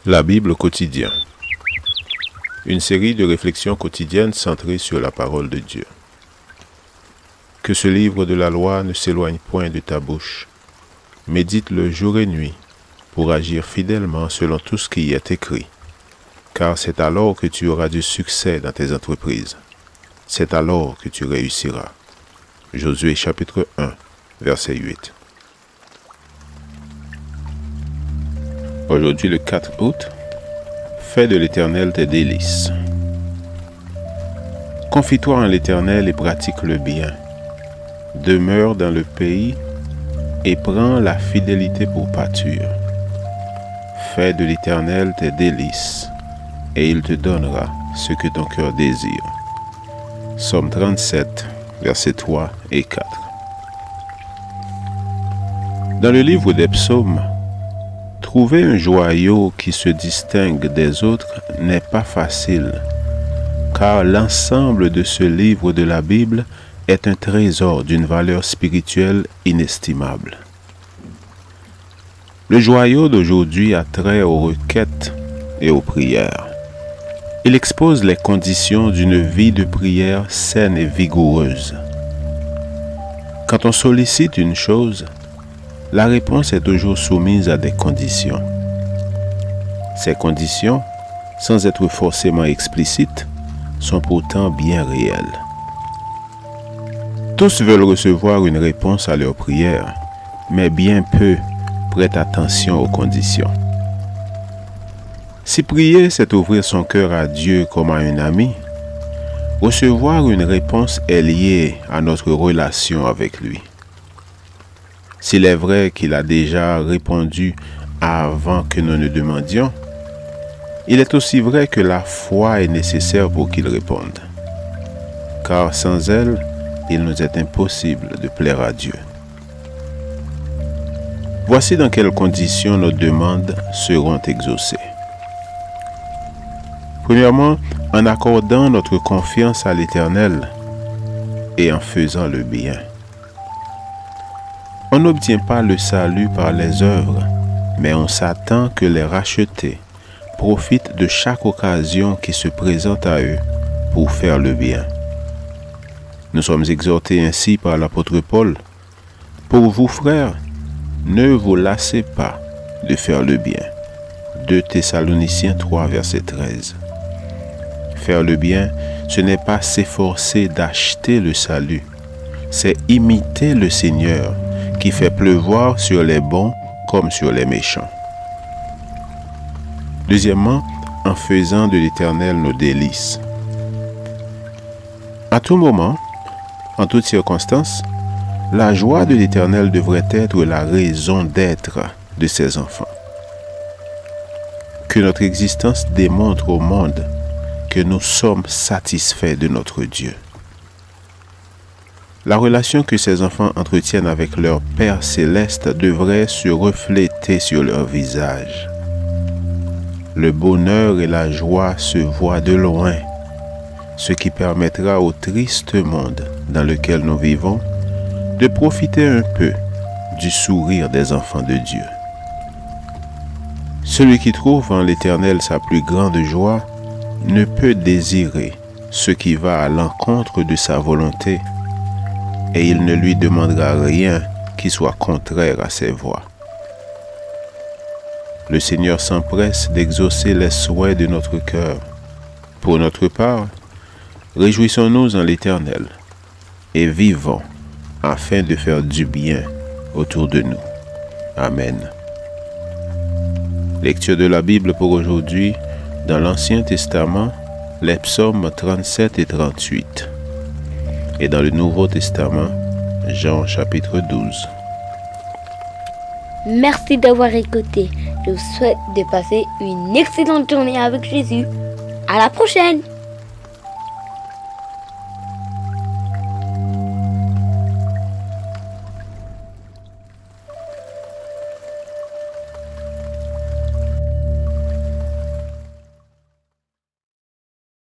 La Bible quotidien. Une série de réflexions quotidiennes centrées sur la parole de Dieu. Que ce livre de la loi ne s'éloigne point de ta bouche. Médite-le jour et nuit pour agir fidèlement selon tout ce qui y est écrit. Car c'est alors que tu auras du succès dans tes entreprises. C'est alors que tu réussiras. Josué chapitre 1, verset 8. Aujourd'hui, le 4 août, fais de l'Éternel tes délices. Confie-toi en l'Éternel et pratique le bien. Demeure dans le pays et prends la fidélité pour pâture. Fais de l'Éternel tes délices et il te donnera ce que ton cœur désire. Psaume 37, versets 3 et 4. Dans le livre des psaumes, trouver un joyau qui se distingue des autres n'est pas facile, car l'ensemble de ce livre de la Bible est un trésor d'une valeur spirituelle inestimable. Le joyau d'aujourd'hui a trait aux requêtes et aux prières. Il expose les conditions d'une vie de prière saine et vigoureuse. Quand on sollicite une chose, la réponse est toujours soumise à des conditions. Ces conditions, sans être forcément explicites, sont pourtant bien réelles. Tous veulent recevoir une réponse à leur prière, mais bien peu prêtent attention aux conditions. Si prier, c'est ouvrir son cœur à Dieu comme à un ami, recevoir une réponse est lié à notre relation avec lui. S'il est vrai qu'il a déjà répondu avant que nous ne demandions, il est aussi vrai que la foi est nécessaire pour qu'il réponde. Car sans elle, il nous est impossible de plaire à Dieu. Voici dans quelles conditions nos demandes seront exaucées. Premièrement, en accordant notre confiance à l'Éternel et en faisant le bien. On n'obtient pas le salut par les œuvres, mais on s'attend que les rachetés profitent de chaque occasion qui se présente à eux pour faire le bien. Nous sommes exhortés ainsi par l'apôtre Paul. Pour vous, frères, ne vous lassez pas de faire le bien. 2 Thessaloniciens 3, verset 13. Faire le bien, ce n'est pas s'efforcer d'acheter le salut, c'est imiter le Seigneur qui fait pleuvoir sur les bons comme sur les méchants. Deuxièmement, en faisant de l'Éternel nos délices. À tout moment, en toutes circonstances, la joie de l'Éternel devrait être la raison d'être de ses enfants. Que notre existence démontre au monde que nous sommes satisfaits de notre Dieu. La relation que ces enfants entretiennent avec leur Père céleste devrait se refléter sur leur visage. Le bonheur et la joie se voient de loin, ce qui permettra au triste monde dans lequel nous vivons de profiter un peu du sourire des enfants de Dieu. Celui qui trouve en l'Éternel sa plus grande joie ne peut désirer ce qui va à l'encontre de sa volonté, et il ne lui demandera rien qui soit contraire à ses voies. Le Seigneur s'empresse d'exaucer les souhaits de notre cœur. Pour notre part, réjouissons-nous en l'Éternel et vivons afin de faire du bien autour de nous. Amen. Lecture de la Bible pour aujourd'hui dans l'Ancien Testament, les psaumes 37 et 38. Et dans le Nouveau Testament, Jean chapitre 12. Merci d'avoir écouté. Je vous souhaite de passer une excellente journée avec Jésus. À la prochaine!